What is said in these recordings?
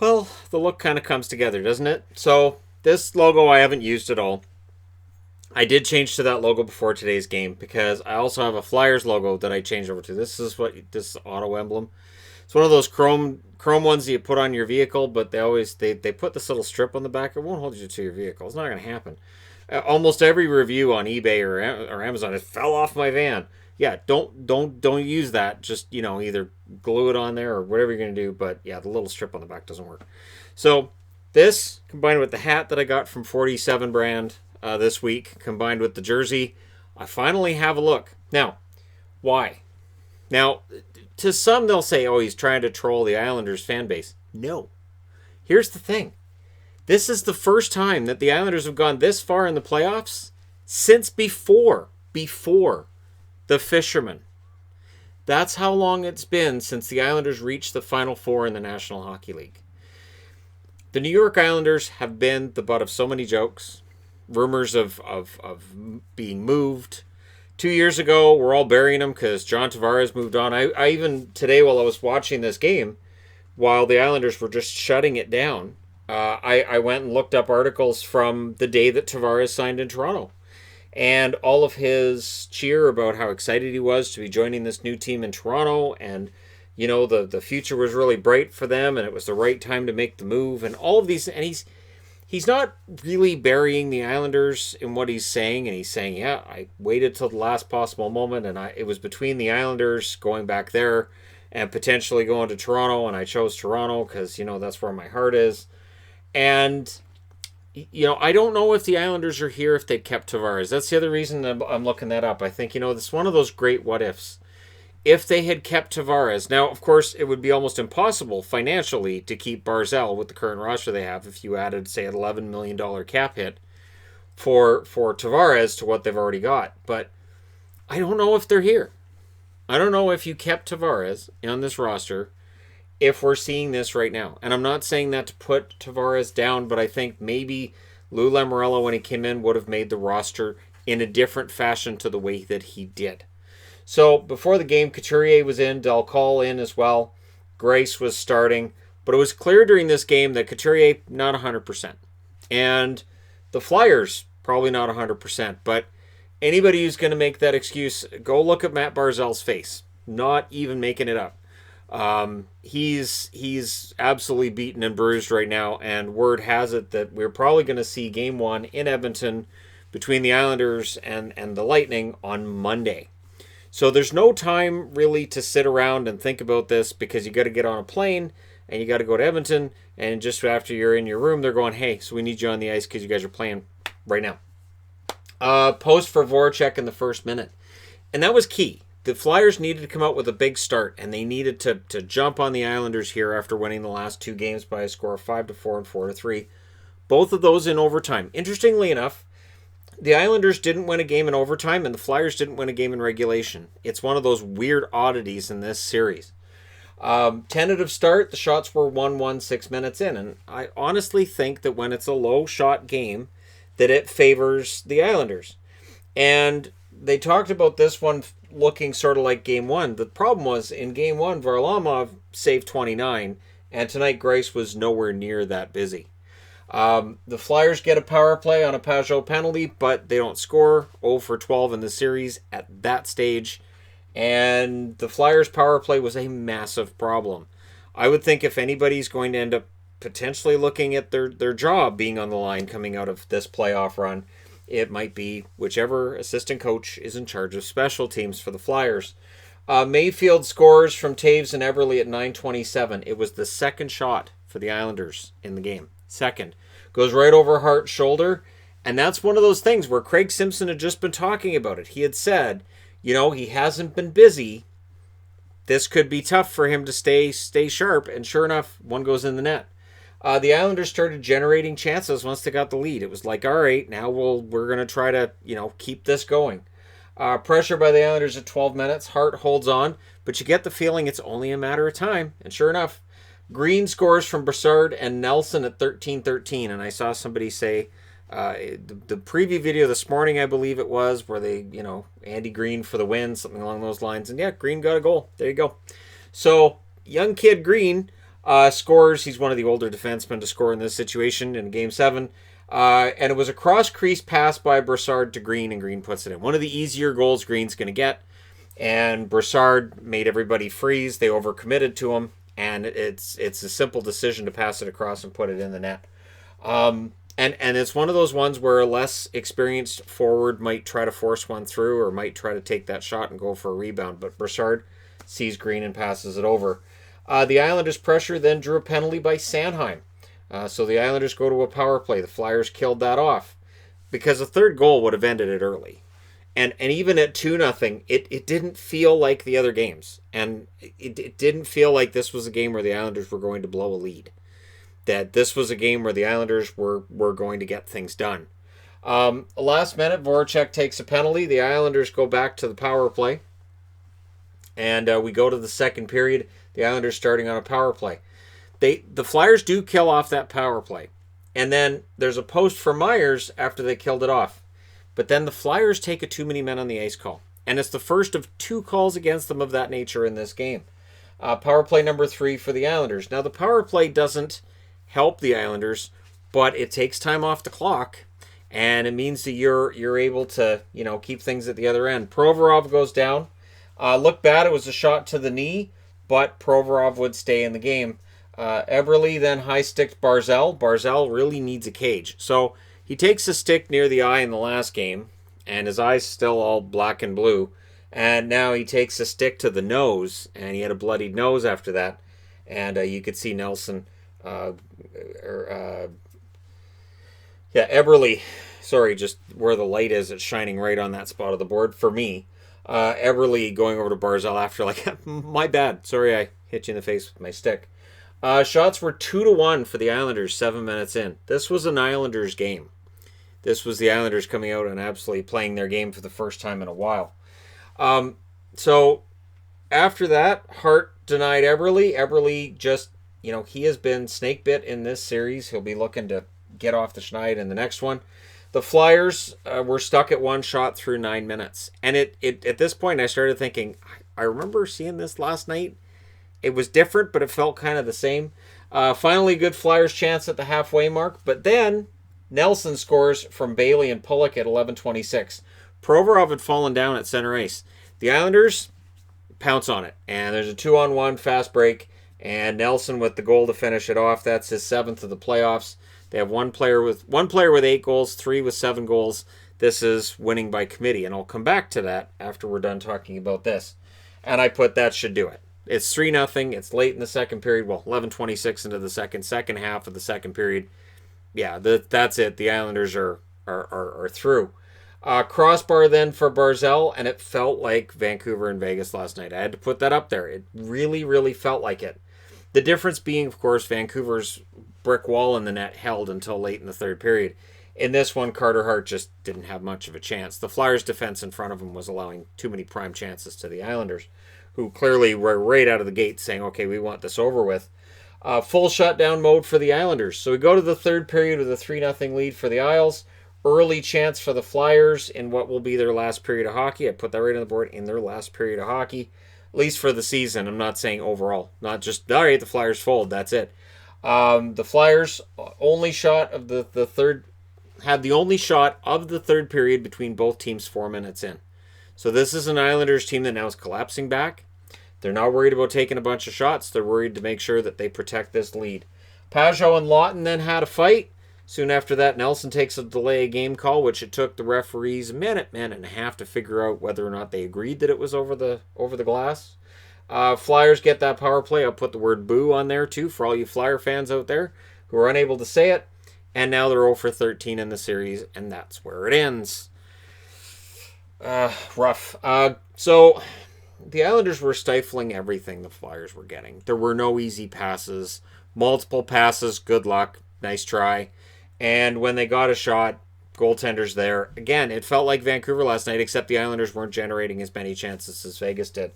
Well, the look kind of comes together, doesn't it? So, this logo I haven't used at all. I did change to that logo before today's game because I also have a Flyers logo that I changed over to. This auto emblem. It's one of those chrome ones that you put on your vehicle, but they put this little strip on the back. It won't hold you to your vehicle. It's not going to happen. Almost every review on eBay or Amazon, it fell off my van. Yeah, don't use that. Just either glue it on there or whatever you're going to do. But yeah, the little strip on the back doesn't work. So this combined with the hat that I got from 47 brand this week, combined with the jersey, I finally have a look. Now, why? Now, to some they'll say, "Oh, he's trying to troll the Islanders fan base." No. Here's the thing. This is the first time that the Islanders have gone this far in the playoffs since before the Fishermen. That's how long it's been since the Islanders reached the Final Four in the National Hockey League. The New York Islanders have been the butt of so many jokes, rumors of being moved. 2 years ago, we're all burying them because John Tavares moved on. I even today, while I was watching this game, while the Islanders were just shutting it down, I went and looked up articles from the day that Tavares signed in Toronto. And all of his cheer about how excited he was to be joining this new team in Toronto. And, the future was really bright for them. And it was the right time to make the move. And all of these. And he's not really burying the Islanders in what he's saying. And he's saying, yeah, I waited till the last possible moment. And it was between the Islanders going back there and potentially going to Toronto. And I chose Toronto because, that's where my heart is. And, I don't know if the Islanders are here if they'd kept Tavares. That's the other reason I'm looking that up. I think, this is one of those great what ifs. If they had kept Tavares, now, of course, it would be almost impossible financially to keep Barzal with the current roster they have if you added, say, an $11 million cap hit for Tavares to what they've already got. But I don't know if they're here. I don't know if you kept Tavares on this roster if we're seeing this right now. And I'm not saying that to put Tavares down, but I think maybe Lou Lamoriello, when he came in, would have made the roster in a different fashion to the way that he did. So before the game, Couturier was in, Del Call in as well. Grace was starting. But it was clear during this game that Couturier, not 100%. And the Flyers, probably not 100%. But anybody who's going to make that excuse, go look at Matt Barzal's face. Not even making it up. He's absolutely beaten and bruised right now, and word has it that we're probably going to see Game 1 in Edmonton between the Islanders and the Lightning on Monday. So there's no time really to sit around and think about this because you got to get on a plane and you got to go to Edmonton, and just after you're in your room, they're going, "Hey, so we need you on the ice because you guys are playing right now." Post for Voracek in the first minute, and that was key. The Flyers needed to come out with a big start, and they needed to jump on the Islanders here after winning the last two games by a score of 5-4 and 4-3. Both of those in overtime. Interestingly enough, the Islanders didn't win a game in overtime, and the Flyers didn't win a game in regulation. It's one of those weird oddities in this series. Tentative start, the shots were 1-1 6 minutes in, and I honestly think that when it's a low-shot game, that it favors the Islanders. And they talked about this one looking sort of like Game 1. The problem was, in Game 1, Varlamov saved 29, and tonight Grace was nowhere near that busy. The Flyers get a power play on a Pajot penalty, but they don't score. 0 for 12 in the series at that stage. And the Flyers' power play was a massive problem. I would think if anybody's going to end up potentially looking at their job being on the line coming out of this playoff run, it might be whichever assistant coach is in charge of special teams for the Flyers. Mayfield scores from Taves and Everly at 9:27. It was the second shot for the Islanders in the game. Second. Goes right over Hart's shoulder. And that's one of those things where Craig Simpson had just been talking about it. He had said, he hasn't been busy. This could be tough for him to stay sharp. And sure enough, one goes in the net. The Islanders started generating chances once they got the lead. It was like, all right, now we're going to try to, keep this going. Pressure by the Islanders at 12 minutes. Hart holds on, but you get the feeling it's only a matter of time. And sure enough, Green scores from Brassard and Nelson at 13-13. And I saw somebody say, the preview video this morning, I believe it was, where they, Andy Green for the win, something along those lines. And yeah, Green got a goal. There you go. So, young kid Green, Scores. He's one of the older defensemen to score in this situation in Game 7. And it was a cross-crease pass by Brassard to Green, and Green puts it in. One of the easier goals Green's going to get. And Brassard made everybody freeze. They overcommitted to him. And it's a simple decision to pass it across and put it in the net. And it's one of those ones where a less experienced forward might try to force one through or might try to take that shot and go for a rebound. But Brassard sees Green and passes it over. The Islanders' pressure then drew a penalty by Sanheim. So the Islanders go to a power play. The Flyers killed that off because a third goal would have ended it early. And even at 2-0, it didn't feel like the other games. And it didn't feel like this was a game where the Islanders were going to blow a lead. That this was a game where the Islanders were going to get things done. Last minute, Voracek takes a penalty. The Islanders go back to the power play. And we go to the second period. The Islanders starting on a power play. The Flyers do kill off that power play. And then there's a post for Myers after they killed it off. But then the Flyers take a too many men on the ice call. And it's the first of 2 calls against them of that nature in this game. Power play number 3 for the Islanders. Now the power play doesn't help the Islanders, but it takes time off the clock. And it means that you're able to, keep things at the other end. Provorov goes down. Looked bad. It was a shot to the knee, but Provorov would stay in the game. Eberle then high-sticked Barzal. Barzal really needs a cage. So he takes a stick near the eye in the last game, and his eye's still all black and blue. And now he takes a stick to the nose, and he had a bloodied nose after that. And you could see Nelson, Eberle, sorry, just where the light is, it's shining right on that spot of the board for me. Eberle going over to Barzal after, my bad. Sorry I hit you in the face with my stick. Shots were 2-1 for the Islanders 7 minutes in. This was an Islanders game. This was the Islanders coming out and absolutely playing their game for the first time in a while. So after that, Hart denied Eberle. Eberle just, he has been snake bit in this series. He'll be looking to get off the schneid in the next one. The Flyers were stuck at 1 shot through 9 minutes. And it at this point, I started thinking, I remember seeing this last night. It was different, but it felt kind of the same. Finally, good Flyers chance at the halfway mark. But then Nelson scores from Bailey and Pulock at 11:26. Provorov had fallen down at center ice. The Islanders pounce on it. And there's a 2-on-1 fast break. And Nelson with the goal to finish it off. That's his 7th of the playoffs. They have one player with 8 goals, 3 with 7 goals. This is winning by committee. And I'll come back to that after we're done talking about this. And I put that should do it. It's 3-0. It's late in the second period. Well, 11:26 into the second half of the second period. Yeah, that's it. The Islanders are through. Crossbar then for Barzal, and it felt like Vancouver and Vegas last night. I had to put that up there. It really, really felt like it. The difference being, of course, Vancouver's brick wall in the net held until late in the third period. In this one, Carter Hart just didn't have much of a chance. The Flyers' defense in front of him was allowing too many prime chances to the Islanders, who clearly were right out of the gate saying, okay, we want this over with. Full shutdown mode for the Islanders. So we go to the third period with a 3-0 lead for the Isles. Early chance for the Flyers in what will be their last period of hockey. I put that right on the board, in their last period of hockey. At least for the season. I'm not saying overall. Not just, all right, the Flyers fold. That's it. The Flyers only shot of the third, had the only shot of the third period between both teams 4 minutes in. So this is an Islanders team that now is collapsing back. They're not worried about taking a bunch of shots. They're worried to make sure that they protect this lead. Pajot and Lawton then had a fight. Soon after that, Nelson takes a delay game call, which it took the referees a minute and a half to figure out whether or not they agreed that it was over the glass. Flyers get that power play. I'll put the word boo on there too for all you Flyer fans out there who are unable to say it. And now they're 0-13 in the series, and that's where it ends. Rough. So the Islanders were stifling everything the Flyers were getting. There were no easy passes. Multiple passes, good luck, nice try. And when they got a shot, goaltenders there. Again, it felt like Vancouver last night, except the Islanders weren't generating as many chances as Vegas did.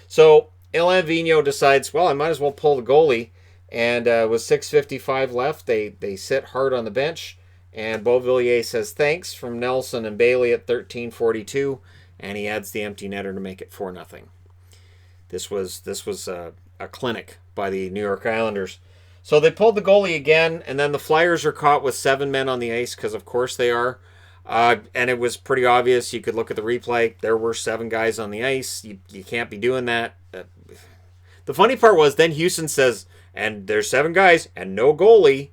So Alain Vigneault decides, well, I might as well pull the goalie. And with 6:55 left, they sit Hart on the bench. And Beauvillier says thanks from Nelson and Bailey at 13:42. And he adds the empty netter to make it 4-0. This was a clinic by the New York Islanders. So they pulled the goalie again, and then the Flyers are caught with 7 men on the ice, because of course they are. And it was pretty obvious. You could look at the replay. There were 7 guys on the ice. You can't be doing that. The funny part was then Houston says, and there's 7 guys and no goalie.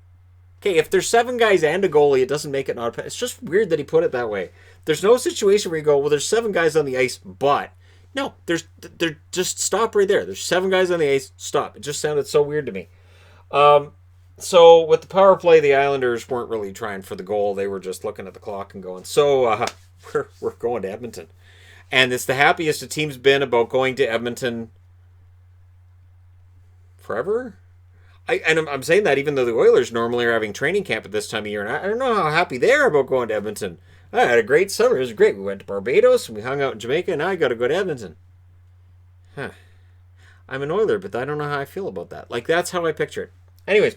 Okay, if there's 7 guys and a goalie, it doesn't make it not. It's just weird that he put it that way. There's no situation where you go, well, there's 7 guys on the ice, but no, they're just stop right there. There's 7 guys on the ice. Stop. It just sounded so weird to me. So with the power play, the Islanders weren't really trying for the goal. They were just looking at the clock and going, so we're going to Edmonton. And it's the happiest a team's been about going to Edmonton forever. I'm saying that even though the Oilers normally are having training camp at this time of year, and I don't know how happy they are about going to Edmonton. I had a great summer. It was great. We went to Barbados and we hung out in Jamaica, and now I got to go to Edmonton. Huh. I'm an Oiler, but I don't know how I feel about that. Like, that's how I picture it. Anyways,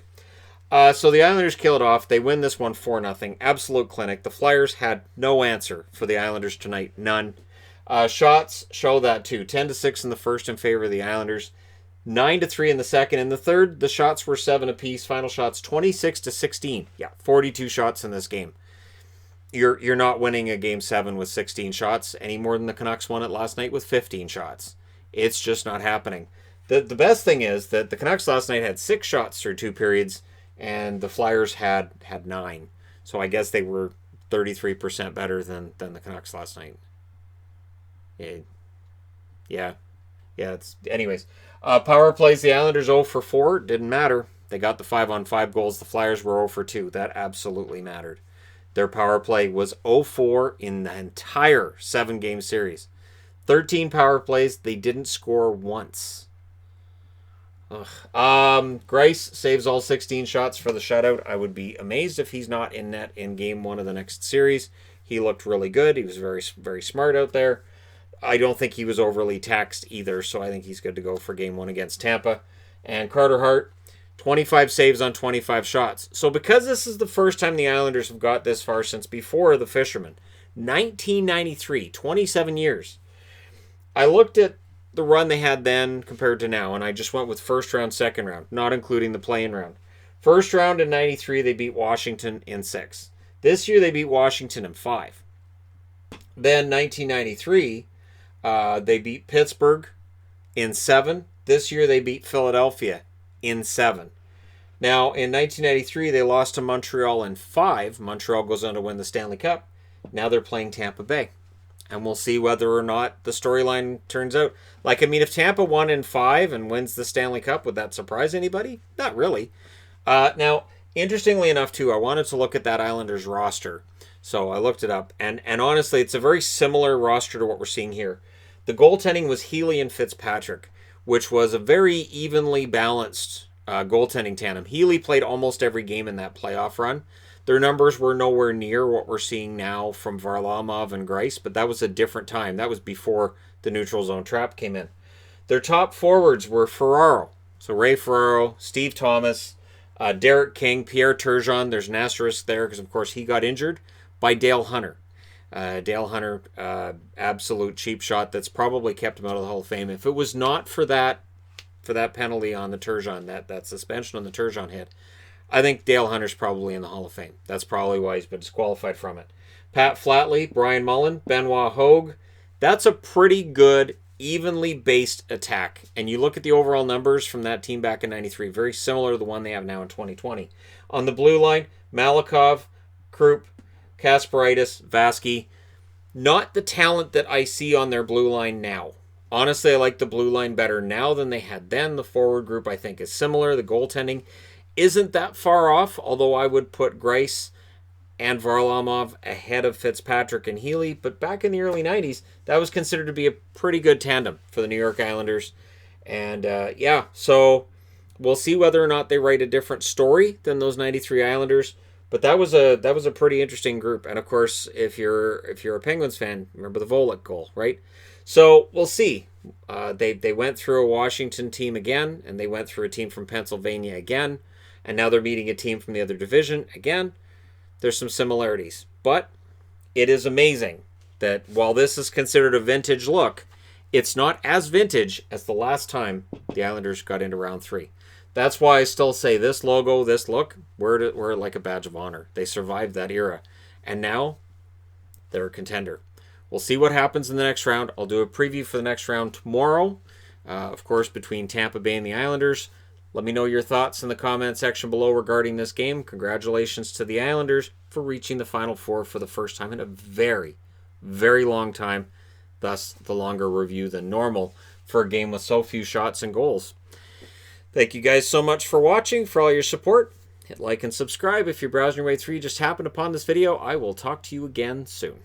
so the Islanders kill it off. They win this one 4-0. Absolute clinic. The Flyers had no answer for the Islanders tonight. None. Shots show that too. 10-6 in the first in favor of the Islanders. 9-3 in the second. In the third, the shots were 7 apiece. Final shots 26-16. Yeah, 42 shots in this game. You're not winning a game 7 with 16 shots any more than the Canucks won it last night with 15 shots. It's just not happening. The best thing is that the Canucks last night had 6 shots through 2 periods, and the Flyers had 9. So I guess they were 33% better than the Canucks last night. Yeah. Anyways, power plays, the Islanders 0 for 4. Didn't matter. They got the 5-on-5 goals. The Flyers were 0 for 2. That absolutely mattered. Their power play was 0-4 in the entire 7-game series. 13 power plays. They didn't score once. Greiss saves all 16 shots for the shutout. I would be amazed if he's not in net in game 1 of the next series. He looked really good. He was very, very smart out there. I don't think he was overly taxed either, so I think he's good to go for game 1 against Tampa. And Carter Hart, 25 saves on 25 shots. So because this is the first time the Islanders have got this far since before the Fishermen, 1993, 27 years. I looked at the run they had then compared to now, and I just went with first round, second round, not including the play-in round. First round in 93, they beat Washington in 6. This year they beat Washington in 5. Then 1993, they beat Pittsburgh in 7. This year they beat Philadelphia in 7. Now, in 1993, they lost to Montreal in 5. Montreal goes on to win the Stanley Cup. Now they're playing Tampa Bay. And we'll see whether or not the storyline turns out. Like, I mean, if Tampa won in 5 and wins the Stanley Cup, would that surprise anybody? Not really. Now, interestingly enough, too, I wanted to look at that Islanders roster. So I looked it up. And honestly, it's a very similar roster to what we're seeing here. The goaltending was Healy and Fitzpatrick, which was a very evenly balanced goaltending tandem. Healy played almost every game in that playoff run. Their numbers were nowhere near what we're seeing now from Varlamov and Greiss, but that was a different time. That was before the neutral zone trap came in. Their top forwards were Ferraro. So Ray Ferraro, Steve Thomas, Derek King, Pierre Turgeon. There's an asterisk there because, of course, he got injured by Dale Hunter. Dale Hunter, absolute cheap shot that's probably kept him out of the Hall of Fame. If it was not for that penalty on the Turgeon, that suspension on the Turgeon hit, I think Dale Hunter's probably in the Hall of Fame. That's probably why he's been disqualified from it. Pat Flatley, Brian Mullen, Benoit Hogue. That's a pretty good, evenly based attack. And you look at the overall numbers from that team back in 93, very similar to the one they have now in 2020. On the blue line, Malikov, Krupp, Kasparaitis, Vasky. Not the talent that I see on their blue line now. Honestly, I like the blue line better now than they had then. The forward group, I think, is similar. The goaltending isn't that far off, although I would put Greiss and Varlamov ahead of Fitzpatrick and Healy. But back in the early 90s, that was considered to be a pretty good tandem for the New York Islanders. And so we'll see whether or not they write a different story than those 93 Islanders. But that was a pretty interesting group. And of course, if you're a Penguins fan, remember the Volek goal, right? So we'll see. They went through a Washington team again, and they went through a team from Pennsylvania again, and now they're meeting a team from the other division again. There's some similarities, but it is amazing that while this is considered a vintage look, it's not as vintage as the last time the Islanders got into round 3. That's why I still say this logo, this look, we're like a badge of honor. They survived that era. And now they're a contender. We'll see what happens in the next round. I'll do a preview for the next round tomorrow. Of course, between Tampa Bay and the Islanders. Let me know your thoughts in the comment section below regarding this game. Congratulations to the Islanders for reaching the Final Four for the first time in a very, very long time. Thus, the longer review than normal for a game with so few shots and goals. Thank you guys so much for watching, for all your support. Hit like and subscribe if you're browsing your way through. You just happened upon this video. I will talk to you again soon.